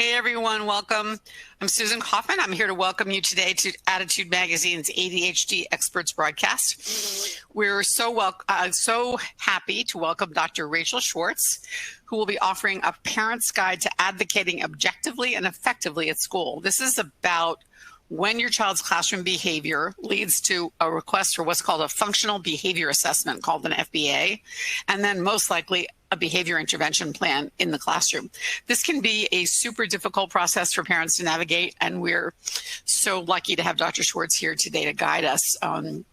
Hey everyone, welcome. I'm Susan Kaufman. I'm here to welcome you today to Attitude Magazine's ADHD Experts broadcast. We're so happy to welcome Dr. Rachel Schwartz, who will be offering a parent's guide to advocating objectively and effectively at school. This is about when your child's classroom behavior leads to a request for what's called a functional behavior assessment, called an FBA, and then most likely a behavior intervention plan in the classroom. This can be a super difficult process for parents to navigate, and we're so lucky to have Dr. Schwartz here today to guide us and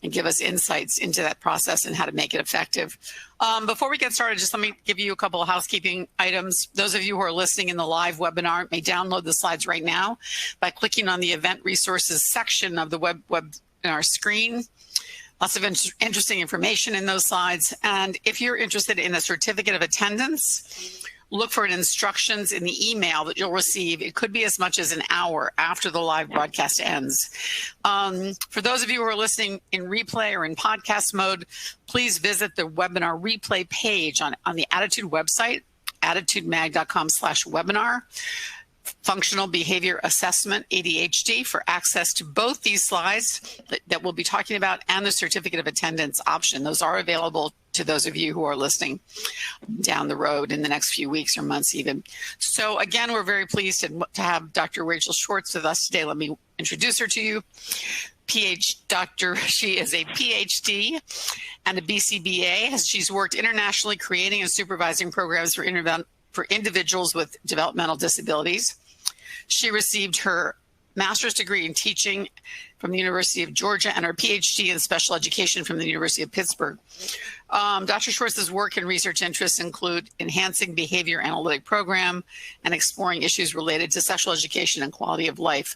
give us insights into that process and how to make it effective. Before we get started, just let me give you a couple of housekeeping items. Those of you who are listening in the live webinar may download the slides right now by clicking on the event resources section of the webinar screen. Lots of interesting information in those slides. And if you're interested in a certificate of attendance, look for instructions in the email that you'll receive. It could be as much as an hour after the live broadcast ends. For those of you who are listening in replay or in podcast mode, please visit the webinar replay page on the Attitude website, attitudemag.com/webinar. Functional Behavior Assessment, ADHD, for access to both these slides that we'll be talking about and the certificate of attendance option. Those are available to those of you who are listening down the road in the next few weeks or months even. So again, we're very pleased to have Dr. Rachel Schwartz with us today. Let me introduce her to you. She is a Ph.D. and a BCBA. She's worked internationally creating and supervising programs for individuals with developmental disabilities. She received her master's degree in teaching from the University of Georgia and her Ph.D. in special education from the University of Pittsburgh. Dr. Schwartz's work and research interests include enhancing behavior analytic program and exploring issues related to sexual education and quality of life.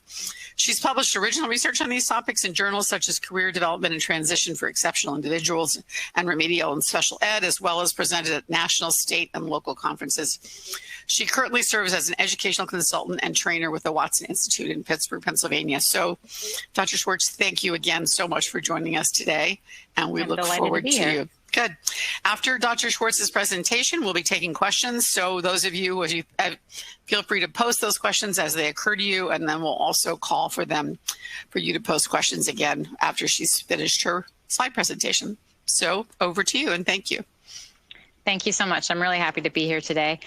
She's published original research on these topics in journals such as Career Development and Transition for Exceptional Individuals and Remedial and Special Ed, as well as presented at national, state, and local conferences. She currently serves as an educational consultant and trainer with the Watson Institute in Pittsburgh, Pennsylvania. So, Dr. Schwartz, thank you again so much for joining us today, and we look forward to you. Good. After Dr. Schwartz's presentation, we'll be taking questions. So those of you, feel free to post those questions as they occur to you, and then we'll also call for you to post questions again after she's finished her slide presentation. So over to you, and thank you. Thank you so much. I'm really happy to be here today.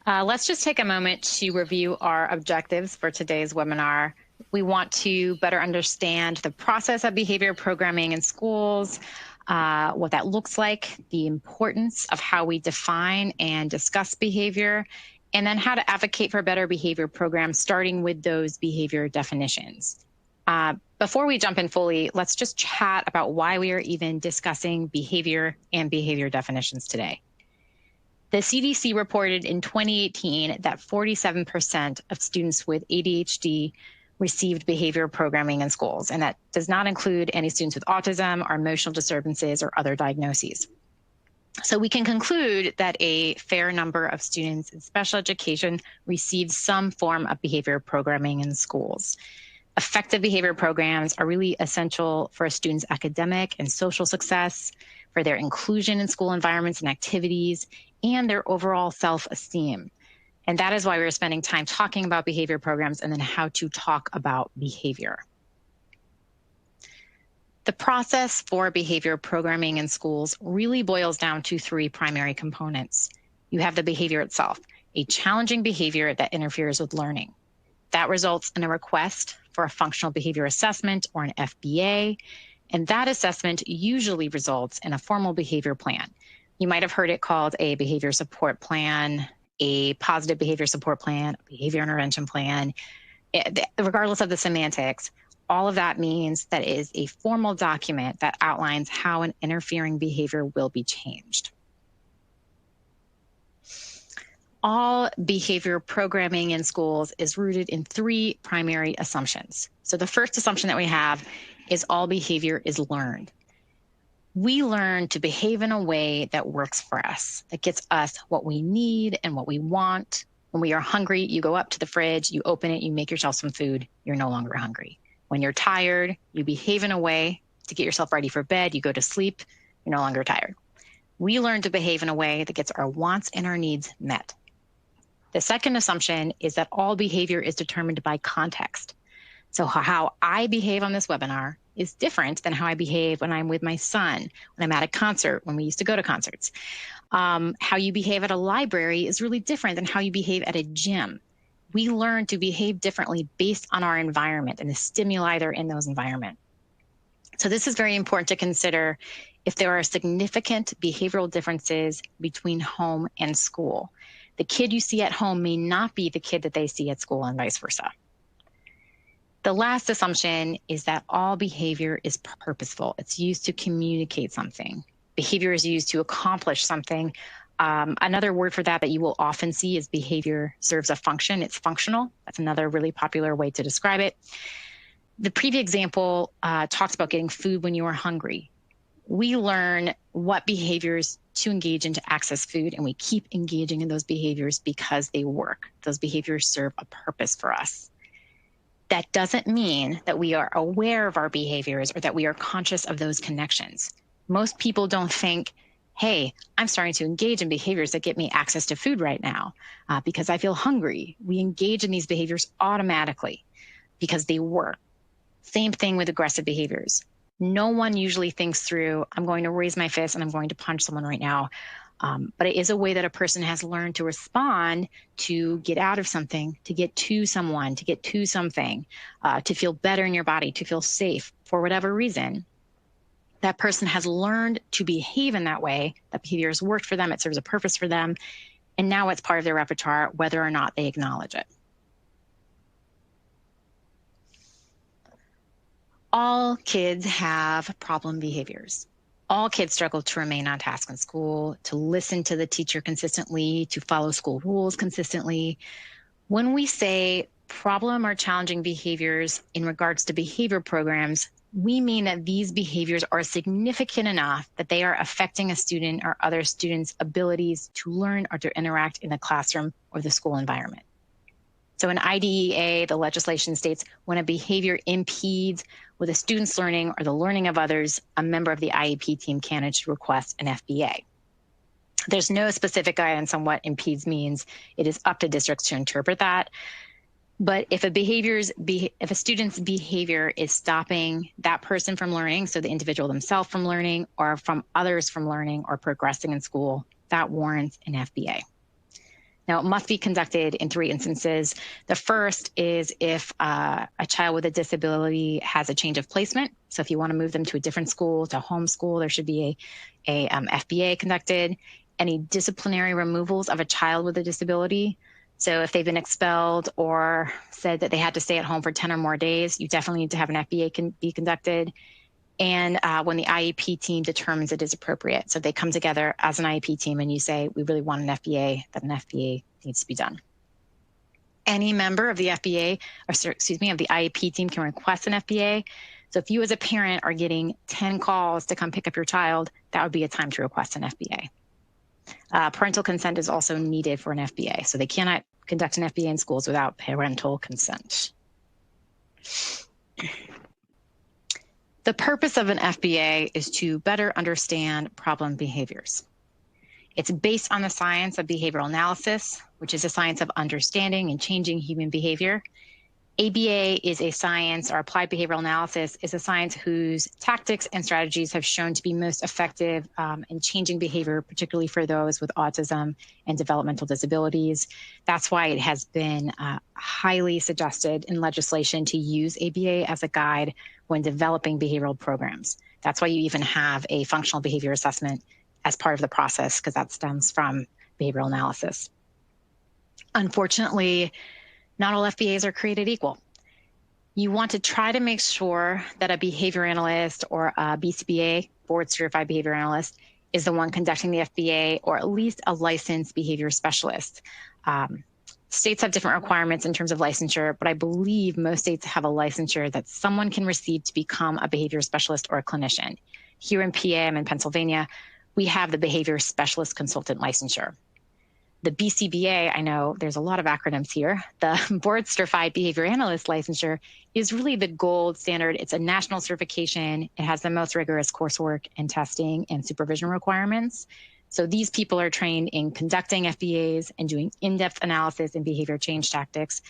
Let's just take a moment to review our objectives for today's webinar. We want to better understand the process of behavior programming in schools, what that looks like, the importance of how we define and discuss behavior, and then how to advocate for better behavior programs, starting with those behavior definitions. Before we jump in fully, let's just chat about why we are even discussing behavior and behavior definitions today. The CDC reported in 2018 that 47% of students with ADHD received behavior programming in schools, and that does not include any students with autism or emotional disturbances or other diagnoses. So we can conclude that a fair number of students in special education receive some form of behavior programming in schools. Effective behavior programs are really essential for a student's academic and social success, for their inclusion in school environments and activities, and their overall self-esteem. And that is why we're spending time talking about behavior programs and then how to talk about behavior. The process for behavior programming in schools really boils down to three primary components. You have the behavior itself, a challenging behavior that interferes with learning. That results in a request for a functional behavior assessment or an FBA, and that assessment usually results in a formal behavior plan. You might have heard it called a behavior support plan, a positive behavior support plan, a behavior intervention plan. Regardless of the semantics, all of that means that it is a formal document that outlines how an interfering behavior will be changed. All behavior programming in schools is rooted in three primary assumptions. So the first assumption that we have is all behavior is learned. We learn to behave in a way that works for us, that gets us what we need and what we want. When we are hungry, you go up to the fridge, you open it, you make yourself some food, you're no longer hungry. When you're tired, you behave in a way to get yourself ready for bed, you go to sleep, you're no longer tired. We learn to behave in a way that gets our wants and our needs met. The second assumption is that all behavior is determined by context. So how I behave on this webinar is different than how I behave when I'm with my son, when I'm at a concert, when we used to go to concerts. How you behave at a library is really different than how you behave at a gym. We learn to behave differently based on our environment and the stimuli that are in those environments. So this is very important to consider if there are significant behavioral differences between home and school. The kid you see at home may not be the kid that they see at school and vice versa. The last assumption is that all behavior is purposeful. It's used to communicate something. Behavior is used to accomplish something. Another word for that you will often see is behavior serves a function. It's functional. That's another really popular way to describe it. The previous example talks about getting food when you are hungry. We learn what behaviors to engage in to access food, and we keep engaging in those behaviors because they work. Those behaviors serve a purpose for us. That doesn't mean that we are aware of our behaviors or that we are conscious of those connections. Most people don't think, hey, I'm starting to engage in behaviors that get me access to food right now because I feel hungry. We engage in these behaviors automatically because they work. Same thing with aggressive behaviors. No one usually thinks through, I'm going to raise my fist and I'm going to punch someone right now. But it is a way that a person has learned to respond to get out of something, to get to someone, to get to something, to feel better in your body, to feel safe for whatever reason. That person has learned to behave in that way. That behavior has worked for them. It serves a purpose for them. And now it's part of their repertoire, whether or not they acknowledge it. All kids have problem behaviors. All kids struggle to remain on task in school, to listen to the teacher consistently, to follow school rules consistently. When we say problem or challenging behaviors in regards to behavior programs, we mean that these behaviors are significant enough that they are affecting a student or other students' abilities to learn or to interact in the classroom or the school environment. So in IDEA, the legislation states when a behavior impedes with a student's learning or the learning of others, a member of the IEP team can request an FBA. There's no specific guidance on what impedes means. It is up to districts to interpret that. But if a student's behavior is stopping that person from learning, so the individual themselves from learning or from others from learning or progressing in school, that warrants an FBA. Now, it must be conducted in 3 instances. The first is if a child with a disability has a change of placement. So if you want to move them to a different school, to homeschool, there should be a FBA conducted. Any disciplinary removals of a child with a disability. So if they've been expelled or said that they had to stay at home for 10 or more days, you definitely need to have an FBA be conducted. And when the IEP team determines it is appropriate. So they come together as an IEP team and you say, we really want an FBA, that an FBA needs to be done. Any member of the FBA, of the IEP team can request an FBA. So if you as a parent are getting 10 calls to come pick up your child, that would be a time to request an FBA. Parental consent is also needed for an FBA. So they cannot conduct an FBA in schools without parental consent. The purpose of an FBA is to better understand problem behaviors. It's based on the science of behavioral analysis, which is a science of understanding and changing human behavior. ABA is a science, or applied behavioral analysis is a science whose tactics and strategies have shown to be most effective in changing behavior, particularly for those with autism and developmental disabilities. That's why it has been highly suggested in legislation to use ABA as a guide when developing behavioral programs. That's why you even have a functional behavior assessment as part of the process, because that stems from behavioral analysis. Unfortunately, not all FBAs are created equal. You want to try to make sure that a behavior analyst or a BCBA, board certified behavior analyst, is the one conducting the FBA, or at least a licensed behavior specialist. States have different requirements in terms of licensure, but I believe most states have a licensure that someone can receive to become a behavior specialist or a clinician. Here in PA, I'm in Pennsylvania, we have the behavior specialist consultant licensure. The BCBA, I know there's a lot of acronyms here. The board certified behavior analyst licensure is really the gold standard. It's a national certification. It has the most rigorous coursework and testing and supervision requirements. So these people are trained in conducting FBAs and doing in-depth analysis and behavior change tactics.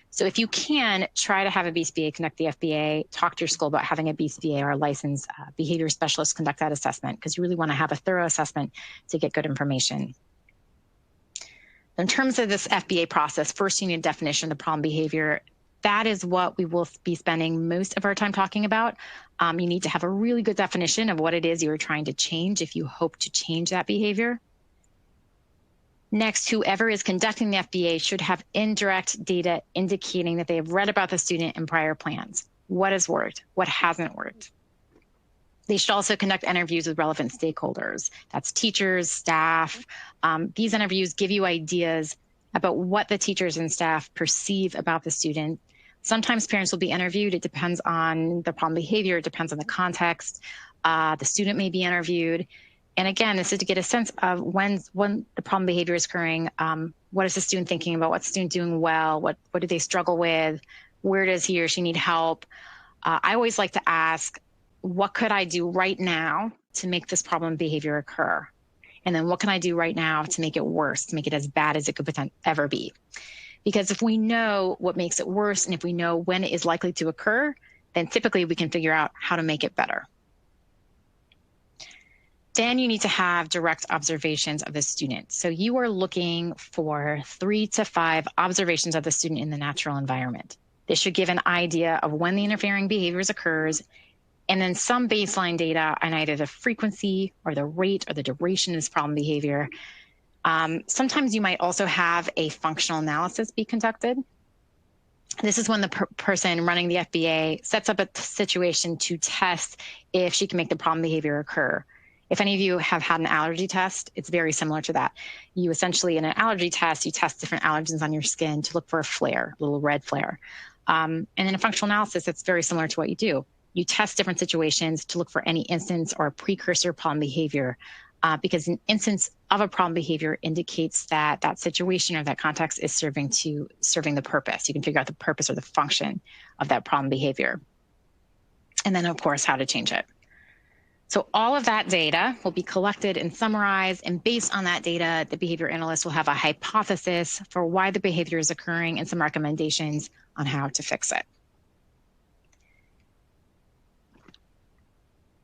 So if you can, try to have a BCBA conduct the FBA, talk to your school about having a BCBA or a licensed behavior specialist conduct that assessment, because you really want to have a thorough assessment to get good information. In terms of this FBA process, first you need a definition of the problem behavior. That is what we will be spending most of our time talking about. You need to have a really good definition of what it is you're trying to change if you hope to change that behavior. Next, whoever is conducting the FBA should have indirect data indicating that they have read about the student in prior plans. What has worked? What hasn't worked? They should also conduct interviews with relevant stakeholders. That's teachers, staff. These interviews give you ideas about what the teachers and staff perceive about the student. Sometimes parents will be interviewed. It depends on the problem behavior. It depends on the context. The student may be interviewed. And again, this is to get a sense of when the problem behavior is occurring. What is the student thinking about? What's the student doing well? What do they struggle with? Where does he or she need help? I always like to ask, what could I do right now to make this problem behavior occur? And then what can I do right now to make it worse, to make it as bad as it could ever be? Because if we know what makes it worse and if we know when it is likely to occur, then typically we can figure out how to make it better. Then you need to have direct observations of the student. So you are looking for 3 to 5 observations of the student in the natural environment. This should give an idea of when the interfering behaviors occurs, and then some baseline data on either the frequency or the rate or the duration of this problem behavior. Sometimes you might also have a functional analysis be conducted. This is when the person running the FBA sets up a situation to test if she can make the problem behavior occur. If any of you have had an allergy test, it's very similar to that. You essentially, in an allergy test, you test different allergens on your skin to look for a flare, a little red flare. And in a functional analysis, it's very similar to what you do. You test different situations to look for any instance or precursor problem behavior, because an instance of a problem behavior indicates that that situation or that context is serving the purpose. You can figure out the purpose or the function of that problem behavior. And then, of course, how to change it. So all of that data will be collected and summarized, and based on that data, the behavior analyst will have a hypothesis for why the behavior is occurring and some recommendations on how to fix it.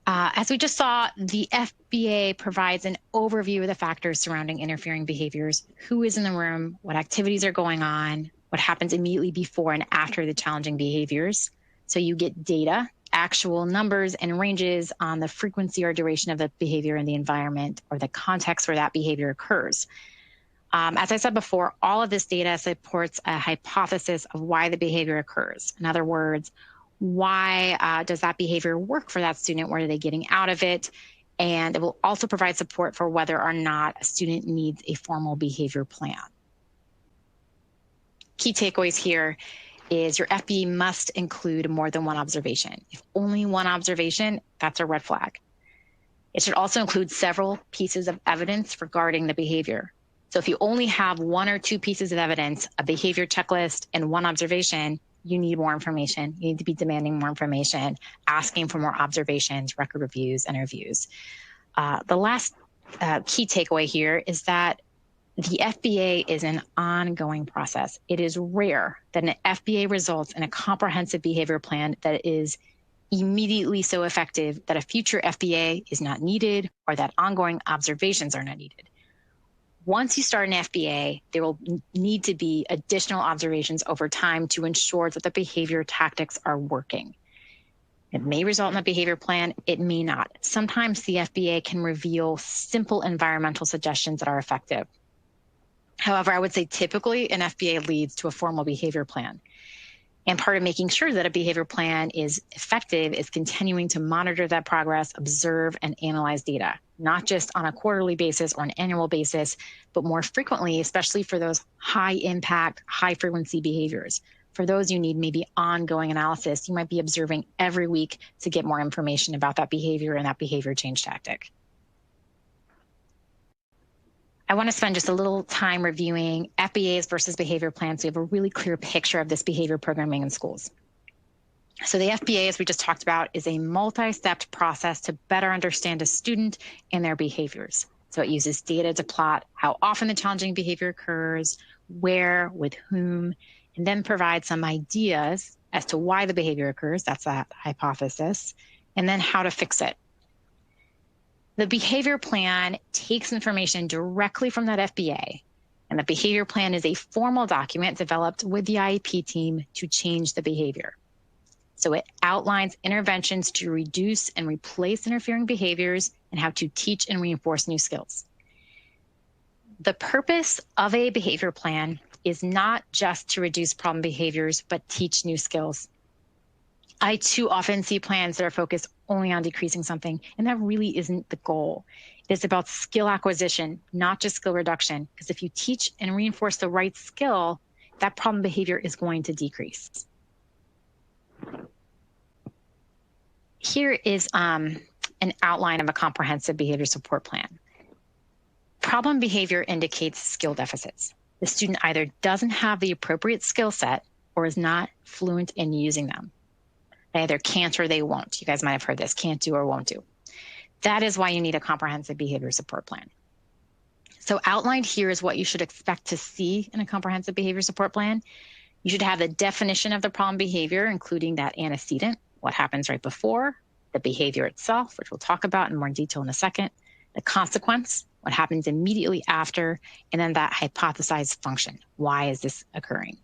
As we just saw, the FBA provides an overview of the factors surrounding interfering behaviors, who is in the room, what activities are going on, what happens immediately before and after the challenging behaviors. So you get data, actual numbers and ranges on the frequency or duration of the behavior in the environment or the context where that behavior occurs. As I said before, all of this data supports a hypothesis of why the behavior occurs. In other words, why does that behavior work for that student? What are they getting out of it? And it will also provide support for whether or not a student needs a formal behavior plan. Key takeaways here is your FBA must include more than one observation. If only one observation, that's a red flag. It should also include several pieces of evidence regarding the behavior. So if you only have 1 or 2 pieces of evidence, a behavior checklist, and 1 observation, you need more information. You need to be demanding more information, asking for more observations, record reviews, interviews. The last key takeaway here is that the FBA is an ongoing process. It is rare that an FBA results in a comprehensive behavior plan that is immediately so effective that a future FBA is not needed or that ongoing observations are not needed. Once you start an FBA, there will need to be additional observations over time to ensure that the behavior tactics are working. It may result in a behavior plan, it may not. Sometimes the FBA can reveal simple environmental suggestions that are effective. However, I would say typically an FBA leads to a formal behavior plan. And part of making sure that a behavior plan is effective is continuing to monitor that progress, observe, and analyze data, not just on a quarterly basis or an annual basis, but more frequently, especially for those high impact, high frequency behaviors. For those you need maybe ongoing analysis, you might be observing every week to get more information about that behavior and that behavior change tactic. I want to spend just a little time reviewing FBAs versus behavior plans so you have a really clear picture of this behavior programming in schools. So the FBA, as we just talked about, is a multi-stepped process to better understand a student and their behaviors. So it uses data to plot how often the challenging behavior occurs, where, with whom, and then provide some ideas as to why the behavior occurs. That's that hypothesis, and then how to fix it. The behavior plan takes information directly from that FBA, and the behavior plan is a formal document developed with the IEP team to change the behavior. So it outlines interventions to reduce and replace interfering behaviors and how to teach and reinforce new skills. The purpose of a behavior plan is not just to reduce problem behaviors, but teach new skills. I too often see plans that are focused only on decreasing something, and that really isn't the goal. It is about skill acquisition, not just skill reduction, because if you teach and reinforce the right skill, that problem behavior is going to decrease. Here is an outline of a comprehensive behavior support plan. Problem behavior indicates skill deficits. The student either doesn't have the appropriate skill set or is not fluent in using them. They either can't or they won't. You guys might have heard this, can't do or won't do. That is why you need a comprehensive behavior support plan. So outlined here is what you should expect to see in a comprehensive behavior support plan. You should have the definition of the problem behavior, including that antecedent, what happens right before, the behavior itself, which we'll talk about in more detail in a second, the consequence, what happens immediately after, and then that hypothesized function. Why is this occurring?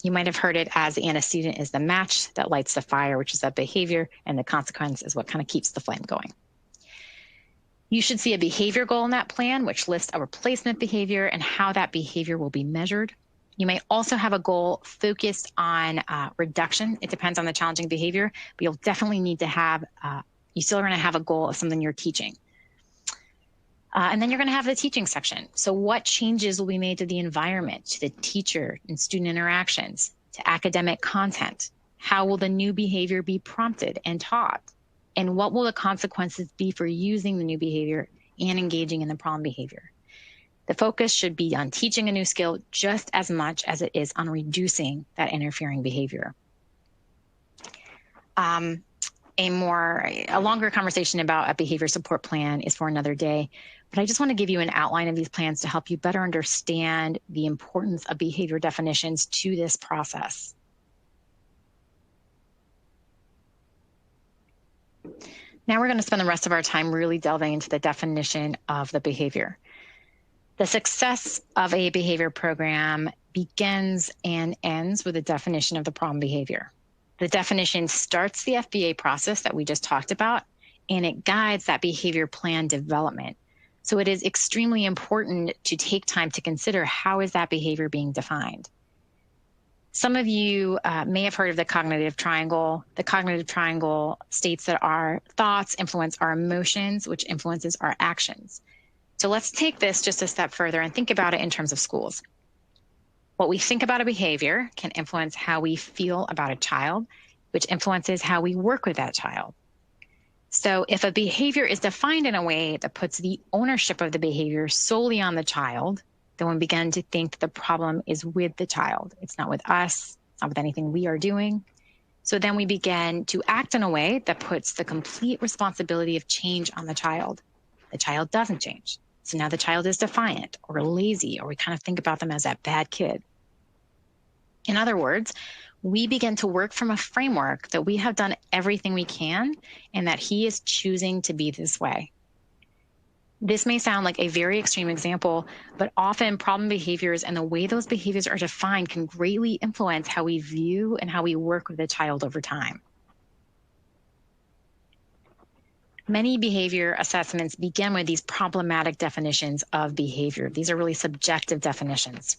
You might have heard it as the antecedent is the match that lights the fire, which is that behavior, and the consequence is what kind of keeps the flame going. You should see a behavior goal in that plan, which lists a replacement behavior and how that behavior will be measured. You may also have a goal focused on reduction. It depends on the challenging behavior, but you'll definitely need to have, you still are going to have a goal of something you're teaching. And then you're going to have the teaching section. So what changes will be made to the environment, to the teacher and student interactions, to academic content? How will the new behavior be prompted and taught? And what will the consequences be for using the new behavior and engaging in the problem behavior? The focus should be on teaching a new skill just as much as it is on reducing that interfering behavior. A longer conversation about a behavior support plan is for another day, but I just want to give you an outline of these plans to help you better understand the importance of behavior definitions to this process. Now we're going to spend the rest of our time really delving into the definition of the behavior. The success of a behavior program begins and ends with a definition of the problem behavior. The definition starts the FBA process that we just talked about, and it guides that behavior plan development. So it is extremely important to take time to consider how is that behavior being defined. Some of you may have heard of the cognitive triangle. The cognitive triangle states that our thoughts influence our emotions, which influences our actions. So let's take this just a step further and think about it in terms of schools. What we think about a behavior can influence how we feel about a child, which influences how we work with that child. So if a behavior is defined in a way that puts the ownership of the behavior solely on the child, then we begin to think that the problem is with the child. It's not with us, it's not with anything we are doing. So then we begin to act in a way that puts the complete responsibility of change on the child. The child doesn't change. So now the child is defiant or lazy, or we kind of think about them as that bad kid. In other words, we begin to work from a framework that we have done everything we can and that he is choosing to be this way. This may sound like a very extreme example, but often problem behaviors and the way those behaviors are defined can greatly influence how we view and how we work with the child over time. Many behavior assessments begin with these problematic definitions of behavior. These are really subjective definitions.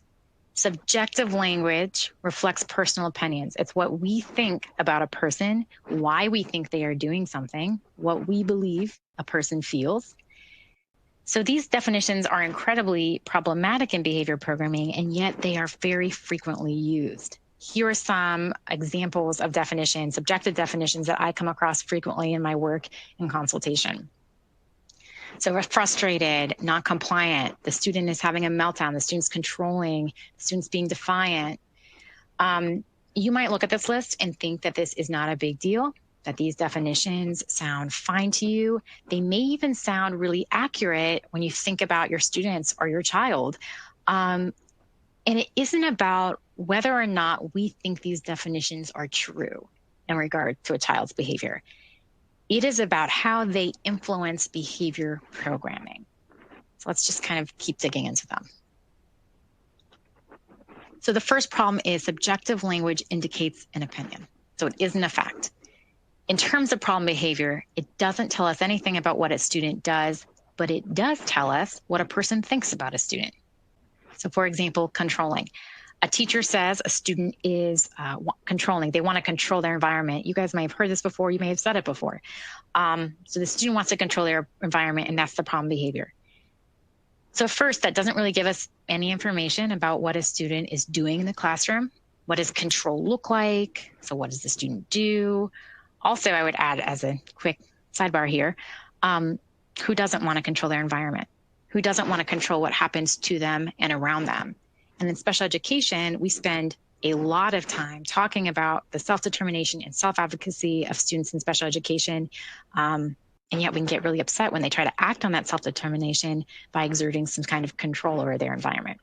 Subjective language reflects personal opinions. It's what we think about a person, why we think they are doing something, what we believe a person feels. So these definitions are incredibly problematic in behavior programming, and yet they are very frequently used. Here are some examples of definitions, subjective definitions that I come across frequently in my work and consultation. So we're frustrated, not compliant, the student is having a meltdown, the student's controlling, the student's being defiant. You might look at this list and think that this is not a big deal, that these definitions sound fine to you. They may even sound really accurate when you think about your students or your child. And it isn't about whether or not we think these definitions are true in regard to a child's behavior. It is about how they influence behavior programming. So let's just kind of keep digging into them. So the first problem is subjective language indicates an opinion. So it isn't a fact. In terms of problem behavior, it doesn't tell us anything about what a student does, but it does tell us what a person thinks about a student. So for example, controlling. A teacher says a student is controlling. They want to control their environment. You guys may have heard this before. You may have said it before. So the student wants to control their environment, and that's the problem behavior. So first, that doesn't really give us any information about what a student is doing in the classroom. What does control look like? So what does the student do? Also, I would add as a quick sidebar here, who doesn't want to control their environment? Who doesn't want to control what happens to them and around them? And in special education, we spend a lot of time talking about the self-determination and self-advocacy of students in special education. And yet we can get really upset when they try to act on that self-determination by exerting some kind of control over their environment.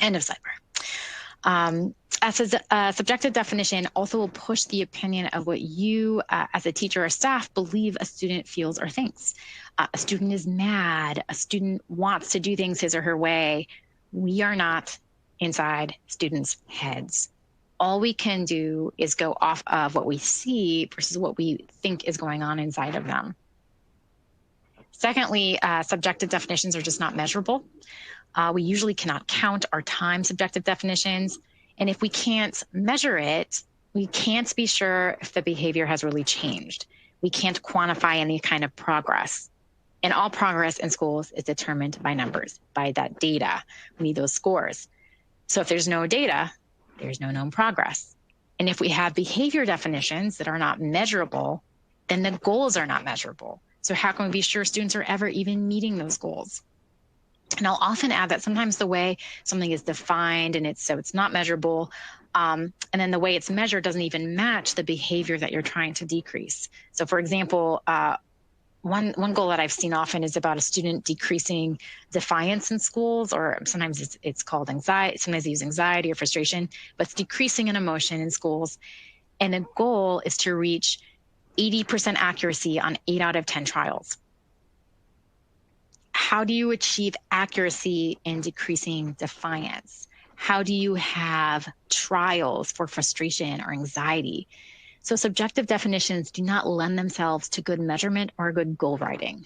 End of sidebar. As a subjective definition also will push the opinion of what you as a teacher or staff believe a student feels or thinks. A student is mad. A student wants to do things his or her way. We are not inside students' heads. All we can do is go off of what we see versus what we think is going on inside of them. Secondly, subjective definitions are just not measurable. We usually cannot count or time subjective definitions. And if we can't measure it, we can't be sure if the behavior has really changed. We can't quantify any kind of progress. And all progress in schools is determined by numbers, by that data. We need those scores. So if there's no data, there's no known progress. And if we have behavior definitions that are not measurable, then the goals are not measurable. So how can we be sure students are ever even meeting those goals? And I'll often add that sometimes the way something is defined and it's not measurable, and then the way it's measured doesn't even match the behavior that you're trying to decrease. So for example, one goal that I've seen often is about a student decreasing defiance in schools, or sometimes it's called anxiety. Sometimes they use anxiety or frustration, but it's decreasing an emotion in schools. And the goal is to reach 80% accuracy on 8 out of 10 trials. How do you achieve accuracy in decreasing defiance? How do you have trials for frustration or anxiety? So subjective definitions do not lend themselves to good measurement or good goal writing.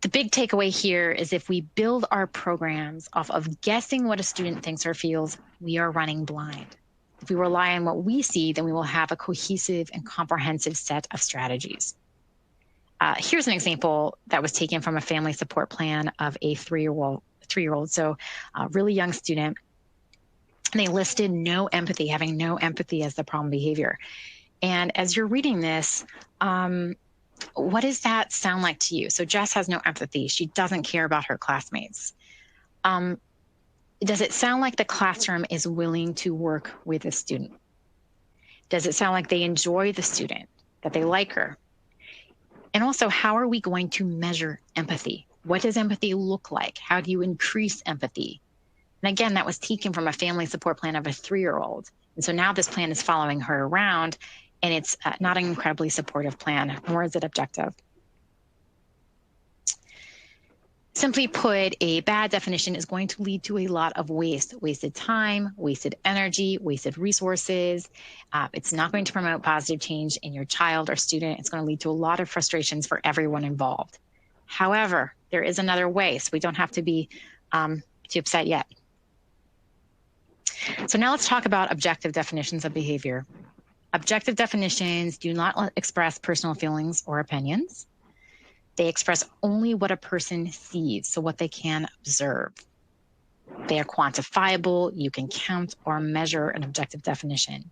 The big takeaway here is if we build our programs off of guessing what a student thinks or feels, we are running blind. If we rely on what we see, then we will have a cohesive and comprehensive set of strategies. Here's an example that was taken from a family support plan of a three-year-old, so a really young student. And they listed no empathy, having no empathy as the problem behavior. And as you're reading this, what does that sound like to you? So Jess has no empathy. She doesn't care about her classmates. Does it sound like the classroom is willing to work with a student? Does it sound like they enjoy the student, that they like her? And also, how are we going to measure empathy? What does empathy look like? How do you increase empathy? And again, that was taken from a family support plan of a 3-year-old. And so now this plan is following her around, and it's not an incredibly supportive plan, nor is it objective. Simply put, a bad definition is going to lead to a lot of wasted time, wasted energy, wasted resources. It's not going to promote positive change in your child or student. It's going to lead to a lot of frustrations for everyone involved. However, there is another way, so we don't have to be too upset yet. So now let's talk about objective definitions of behavior. Objective definitions do not express personal feelings or opinions. They express only what a person sees, so what they can observe. They are quantifiable. You can count or measure an objective definition.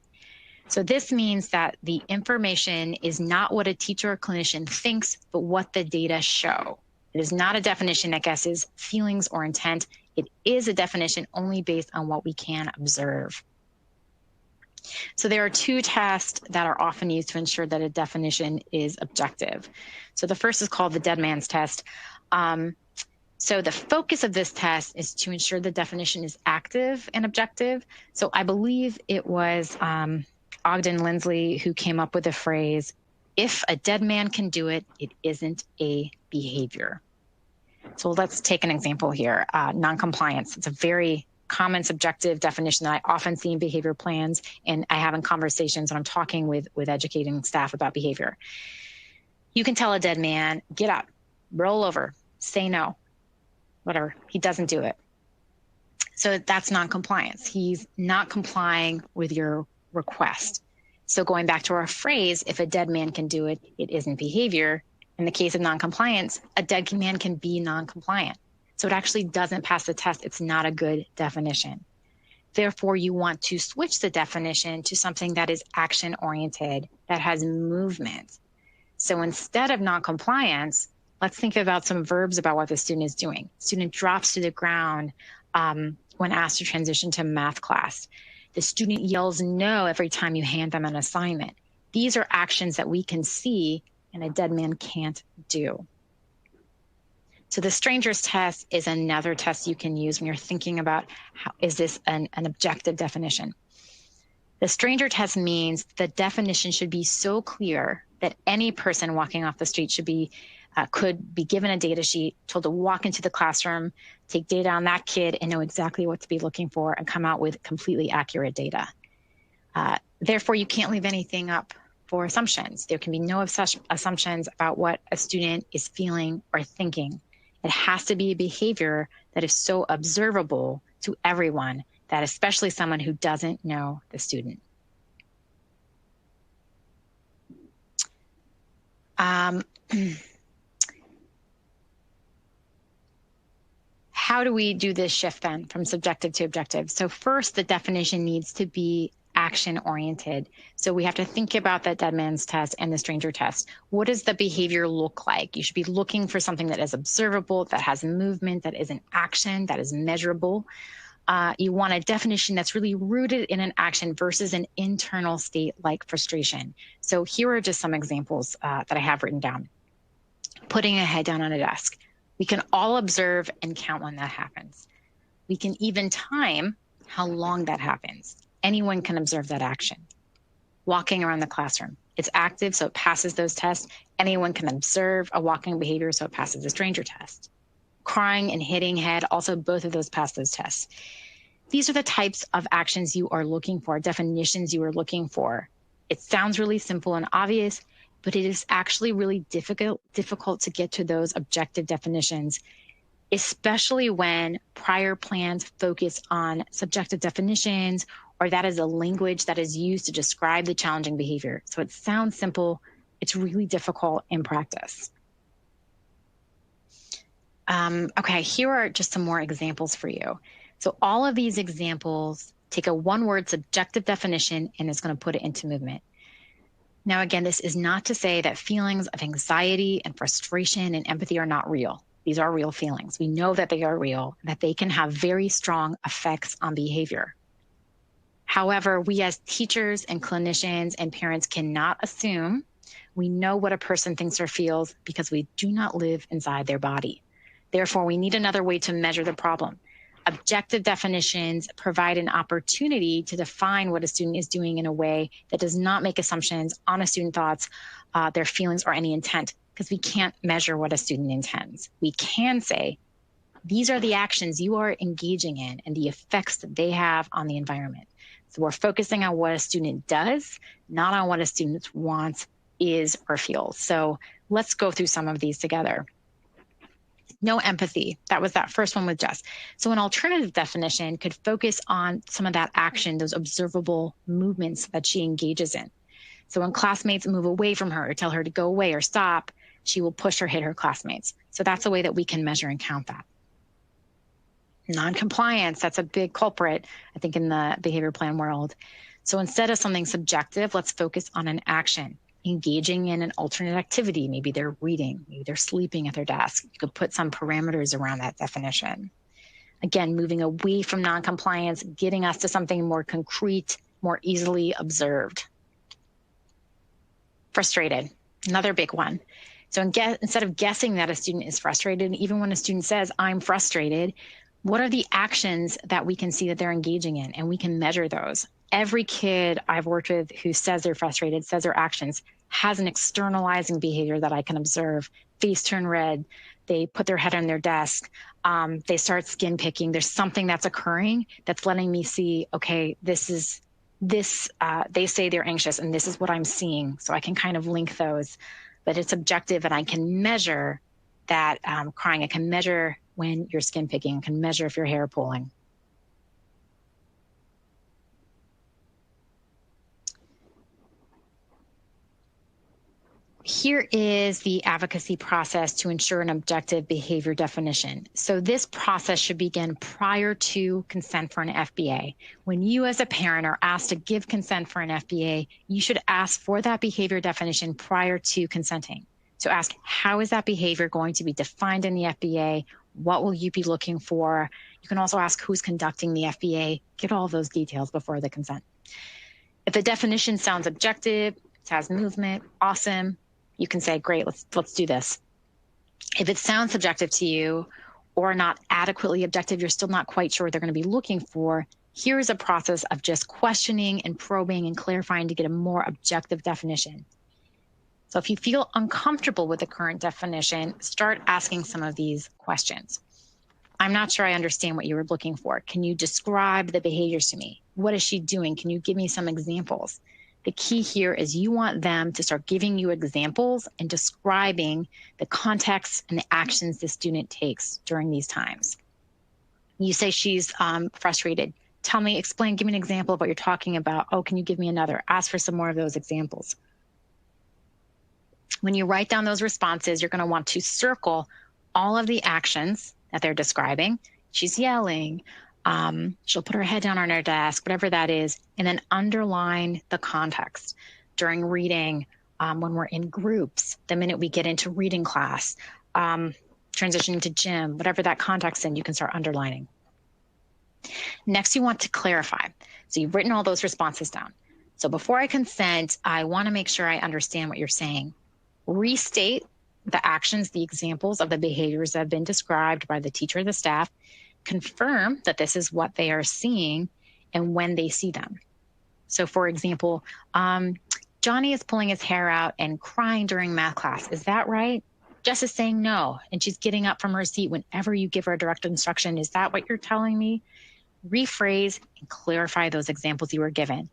So this means that the information is not what a teacher or clinician thinks, but what the data show. It is not a definition that guesses feelings or intent. It is a definition only based on what we can observe. So there are two tests that are often used to ensure that a definition is objective. So the first is called the dead man's test. So the focus of this test is to ensure the definition is active and objective. So I believe it was Ogden Lindsley who came up with the phrase, if a dead man can do it, it isn't a behavior. So let's take an example here. Noncompliance. It's a very common subjective definition that I often see in behavior plans, and I have in conversations when I'm talking with educating staff about behavior. You can tell a dead man, get up, roll over, say no, whatever. He doesn't do it. So that's noncompliance. He's not complying with your request. So going back to our phrase, if a dead man can do it, it isn't behavior. In the case of noncompliance, a dead man can be noncompliant. So it actually doesn't pass the test. It's not a good definition. Therefore, you want to switch the definition to something that is action-oriented, that has movement. So instead of noncompliance, let's think about some verbs about what the student is doing. Student drops to the ground when asked to transition to math class. The student yells no every time you hand them an assignment. These are actions that we can see and a dead man can't do. So the stranger's test is another test you can use when you're thinking about how is this an objective definition. The stranger test means the definition should be so clear that any person walking off the street should be could be given a data sheet, told to walk into the classroom, take data on that kid and know exactly what to be looking for and come out with completely accurate data. Therefore, you can't leave anything up for assumptions. There can be no assumptions about what a student is feeling or thinking. It has to be a behavior that is so observable to everyone that especially someone who doesn't know the student. How do we do this shift then from subjective to objective? So first, the definition needs to be action-oriented. So we have to think about that dead man's test and the stranger test. What does the behavior look like? You should be looking for something that is observable, that has movement, that is an action, that is measurable. You want a definition that's really rooted in an action versus an internal state like frustration. So here are just some examples that I have written down. Putting a head down on a desk. We can all observe and count when that happens. We can even time how long that happens. Anyone can observe that action. Walking around the classroom. It's active, so it passes those tests. Anyone can observe a walking behavior, so it passes the stranger test. Crying and hitting head, also both of those pass those tests. These are the types of actions you are looking for, definitions you are looking for. It sounds really simple and obvious, but it is actually really difficult to get to those objective definitions, especially when prior plans focus on subjective definitions, or that is a language that is used to describe the challenging behavior. So it sounds simple, it's really difficult in practice. Okay, here are just some more examples for you. So all of these examples take a one-word subjective definition and it's going to put it into movement. Now, again, this is not to say that feelings of anxiety and frustration and empathy are not real. These are real feelings. We know that they are real, that they can have very strong effects on behavior. However, we as teachers and clinicians and parents cannot assume we know what a person thinks or feels because we do not live inside their body. Therefore, we need another way to measure the problem. Objective definitions provide an opportunity to define what a student is doing in a way that does not make assumptions on a student's thoughts, their feelings, or any intent, because we can't measure what a student intends. We can say, these are the actions you are engaging in and the effects that they have on the environment. So we're focusing on what a student does, not on what a student wants, is, or feels. So let's go through some of these together. No empathy. That was that first one with Jess. So an alternative definition could focus on some of that action, those observable movements that she engages in. So when classmates move away from her or tell her to go away or stop, she will push or hit her classmates. So that's a way that we can measure and count that. Non-compliance, that's a big culprit, I think, in the behavior plan world. So instead of something subjective, let's focus on an action. Engaging in an alternate activity. Maybe they're reading, maybe they're sleeping at their desk. You could put some parameters around that definition. Again, moving away from noncompliance, getting us to something more concrete more easily observed. Frustrated, another big one. So instead of guessing that a student is frustrated, even when a student says, I'm frustrated, what are the actions that we can see that they're engaging in? And we can measure those. Every kid I've worked with who says they're frustrated, says their actions, has an externalizing behavior that I can observe. Face turn red, they put their head on their desk, they start skin picking. There's something that's occurring that's letting me see, okay, they say they're anxious and this is what I'm seeing. So I can kind of link those, but it's objective and I can measure that crying. I can measure when you're skin picking, can measure if your hair pulling. Here is the advocacy process to ensure an objective behavior definition. So this process should begin prior to consent for an FBA. When you as a parent are asked to give consent for an FBA, you should ask for that behavior definition prior to consenting. So ask, how is that behavior going to be defined in the FBA? What will you be looking for? You can also ask who's conducting the FBA. Get all those details before the consent. If the definition sounds objective, it has movement, awesome. You can say, great, let's do this. If it sounds subjective to you or not adequately objective, you're still not quite sure what they're going to be looking for, here's a process of just questioning and probing and clarifying to get a more objective definition. So if you feel uncomfortable with the current definition, start asking some of these questions. I'm not sure I understand what you were looking for. Can you describe the behaviors to me? What is she doing? Can you give me some examples? The key here is you want them to start giving you examples and describing the context and the actions the student takes during these times. You say she's frustrated. Tell me, explain, give me an example of what you're talking about. Oh, can you give me another? Ask for some more of those examples. When you write down those responses, you're going to want to circle all of the actions that they're describing. She's yelling. She'll put her head down on her desk, whatever that is, and then underline the context during reading, when we're in groups, the minute we get into reading class, transitioning to gym, whatever that context in, you can start underlining. Next, you want to clarify. So you've written all those responses down. So before I consent, I want to make sure I understand what you're saying. Restate the actions, the examples of the behaviors that have been described by the teacher or the staff. Confirm that this is what they are seeing and when they see them. So for example, Johnny is pulling his hair out and crying during math class. Is that right? Jess is saying no, and she's getting up from her seat whenever you give her a direct instruction. Is that what you're telling me? Rephrase and clarify those examples you were given.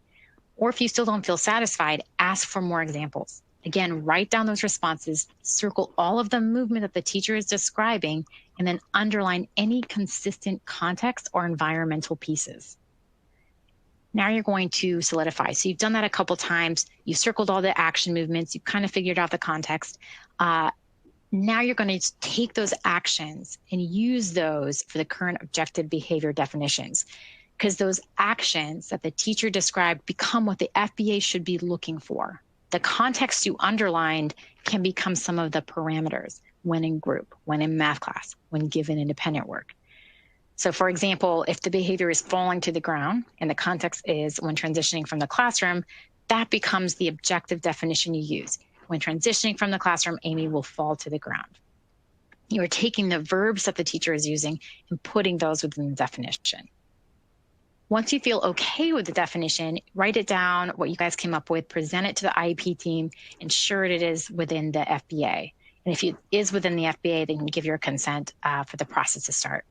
Or if you still don't feel satisfied, ask for more examples. Again, write down those responses, circle all of the movement that the teacher is describing, and then underline any consistent context or environmental pieces. Now you're going to solidify. So you've done that a couple times. You circled all the action movements. You kind of figured out the context. Now you're going to take those actions and use those for the current objective behavior definitions, because those actions that the teacher described become what the FBA should be looking for. The context you underlined can become some of the parameters when in group, when in math class, when given independent work. So for example, if the behavior is falling to the ground and the context is when transitioning from the classroom, that becomes the objective definition you use. When transitioning from the classroom, Amy will fall to the ground. You are taking the verbs that the teacher is using and putting those within the definition. Once you feel okay with the definition, write it down, what you guys came up with, present it to the IEP team, ensure it is within the FBA. And if it is within the FBA, then you can give your consent for the process to start.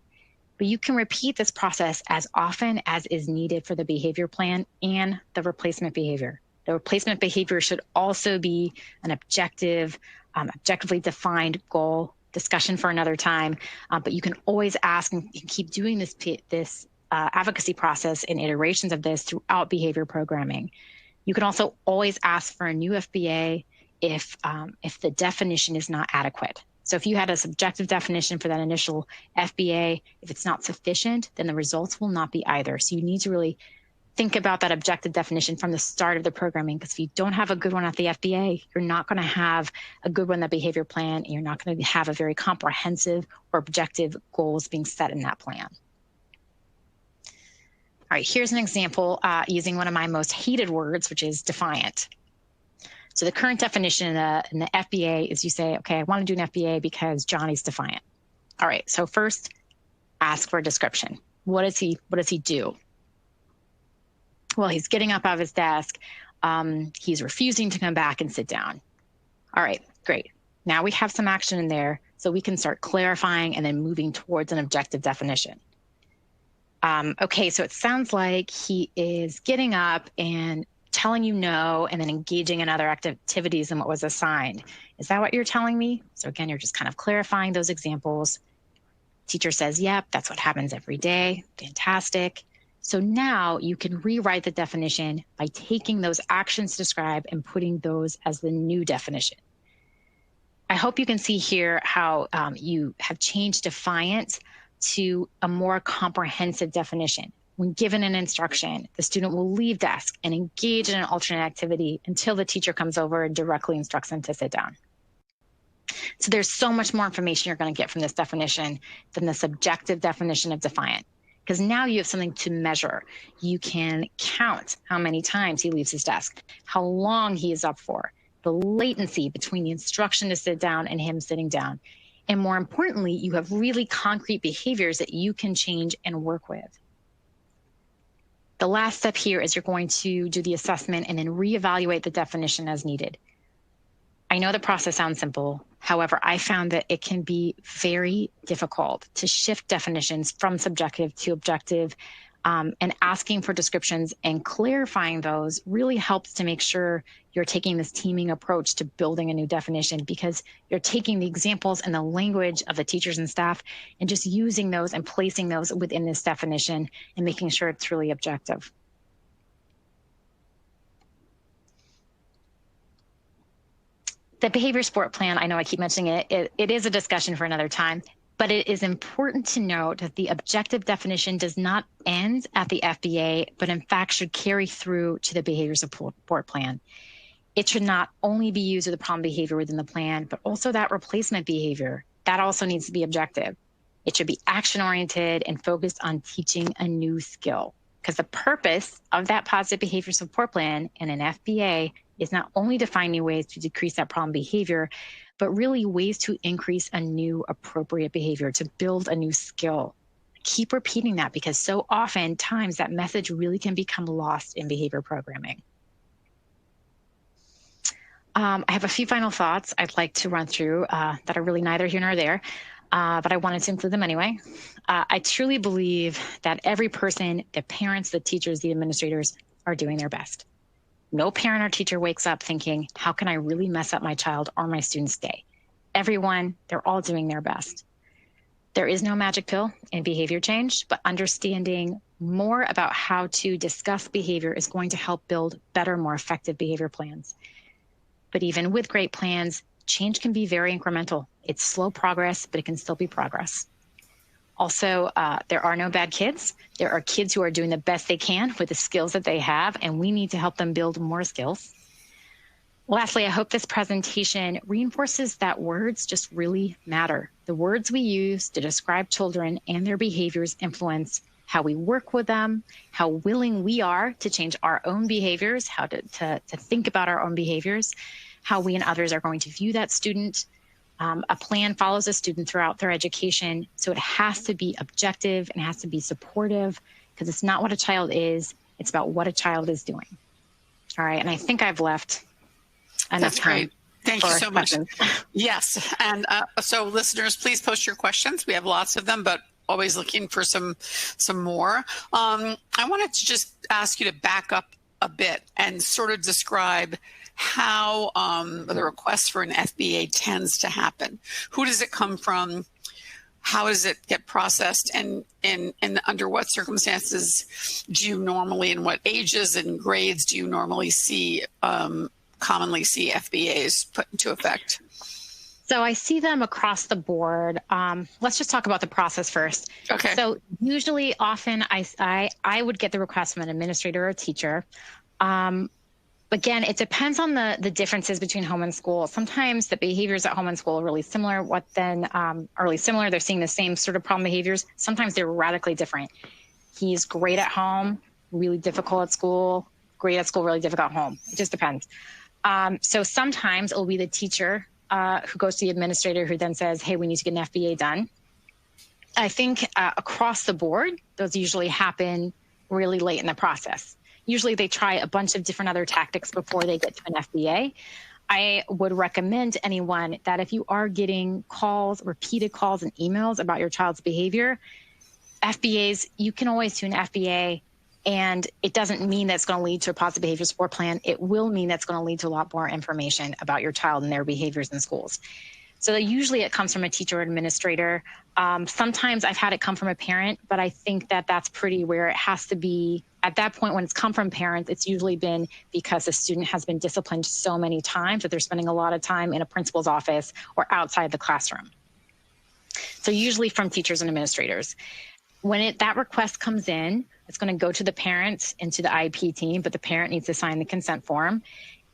But you can repeat this process as often as is needed for the behavior plan and the replacement behavior. The replacement behavior should also be an objectively defined goal, discussion for another time. But you can always ask and keep doing this advocacy process and iterations of this throughout behavior programming. You can also always ask for a new FBA if the definition is not adequate. So if you had a subjective definition for that initial FBA, if it's not sufficient, then the results will not be either. So you need to really think about that objective definition from the start of the programming, because if you don't have a good one at the FBA, you're not going to have a good one in the behavior plan, and you're not going to have a very comprehensive or objective goals being set in that plan. All right, here's an example using one of my most hated words, which is defiant. So the current definition in the FBA is you say, okay, I want to do an FBA because Johnny's defiant. All right, so first, ask for a description. What does he do? Well, he's getting up out of his desk. He's refusing to come back and sit down. All right, great. Now we have some action in there, so we can start clarifying and then moving towards an objective definition. Okay, so it sounds like he is getting up and telling you no, and then engaging in other activities than what was assigned. Is that what you're telling me? So again, you're just kind of clarifying those examples. Teacher says, yep, that's what happens every day. Fantastic. So now you can rewrite the definition by taking those actions described and putting those as the new definition. I hope you can see here how you have changed defiant to a more comprehensive definition. When given an instruction, the student will leave desk and engage in an alternate activity until the teacher comes over and directly instructs them to sit down. So there's so much more information you're going to get from this definition than the subjective definition of defiant, because now you have something to measure. You can count how many times he leaves his desk, how long he is up for, the latency between the instruction to sit down and him sitting down. And more importantly, you have really concrete behaviors that you can change and work with. The last step here is you're going to do the assessment and then reevaluate the definition as needed. I know the process sounds simple. However, I found that it can be very difficult to shift definitions from subjective to objective, and asking for descriptions and clarifying those really helps to make sure you're taking this teaming approach to building a new definition, because you're taking the examples and the language of the teachers and staff and just using those and placing those within this definition and making sure it's really objective. The behavior support plan, I know I keep mentioning it, it is a discussion for another time, but it is important to note that the objective definition does not end at the FBA, but in fact should carry through to the behavior support plan. It should not only be used with the problem behavior within the plan, but also that replacement behavior. That also needs to be objective. It should be action-oriented and focused on teaching a new skill, because the purpose of that positive behavior support plan in an FBA is not only to find new ways to decrease that problem behavior, but really ways to increase a new appropriate behavior, to build a new skill. Keep repeating that, because so often times that message really can become lost in behavior programming. I have a few final thoughts I'd like to run through that are really neither here nor there, but I wanted to include them anyway. I truly believe that every person, the parents, the teachers, the administrators, are doing their best. No parent or teacher wakes up thinking, how can I really mess up my child or my student's day? Everyone, they're all doing their best. There is no magic pill in behavior change, but understanding more about how to discuss behavior is going to help build better, more effective behavior plans. But even with great plans, change can be very incremental. It's slow progress, but it can still be progress. Also, there are no bad kids. There are kids who are doing the best they can with the skills that they have, and we need to help them build more skills. Lastly, I hope this presentation reinforces that words just really matter. The words we use to describe children and their behaviors influence how we work with them, how willing we are to change our own behaviors, how to think about our own behaviors, how we and others are going to view that student. A plan follows a student throughout their education, so it has to be objective and has to be supportive, because it's not what a child is, it's about what a child is doing. All right, and I think I've left enough time. Thank you so much. Yes, and so listeners, please post your questions. We have lots of them, but always looking for some more. I wanted to just ask you to back up a bit and sort of describe how the request for an FBA tends to happen. Who does it come from? How does it get processed? And under what circumstances do you normally, in what ages and grades do you normally see, commonly see FBAs put into effect? So I see them across the board. Let's just talk about the process first. Okay. So usually, often I would get the request from an administrator or a teacher. Again, it depends on the differences between home and school. Sometimes the behaviors at home and school are really similar. They're seeing the same sort of problem behaviors. Sometimes they're radically different. He's great at home, really difficult at school, great at school, really difficult at home. It just depends. So sometimes it will be the teacher who goes to the administrator who then says, hey, we need to get an FBA done. I think across the board, those usually happen really late in the process. Usually they try a bunch of different other tactics before they get to an FBA. I would recommend to anyone that if you are getting calls, repeated calls and emails about your child's behavior, FBAs, you can always do an FBA, and it doesn't mean that's going to lead to a positive behavior support plan. It will mean that's going to lead to a lot more information about your child and their behaviors in schools. So usually it comes from a teacher or administrator. Sometimes I've had it come from a parent, but I think that that's pretty rare. It has to be, at that point when it's come from parents, it's usually been because the student has been disciplined so many times that they're spending a lot of time in a principal's office or outside the classroom. So usually from teachers and administrators. When that request comes in, it's going to go to the parents and to the IEP team, but the parent needs to sign the consent form.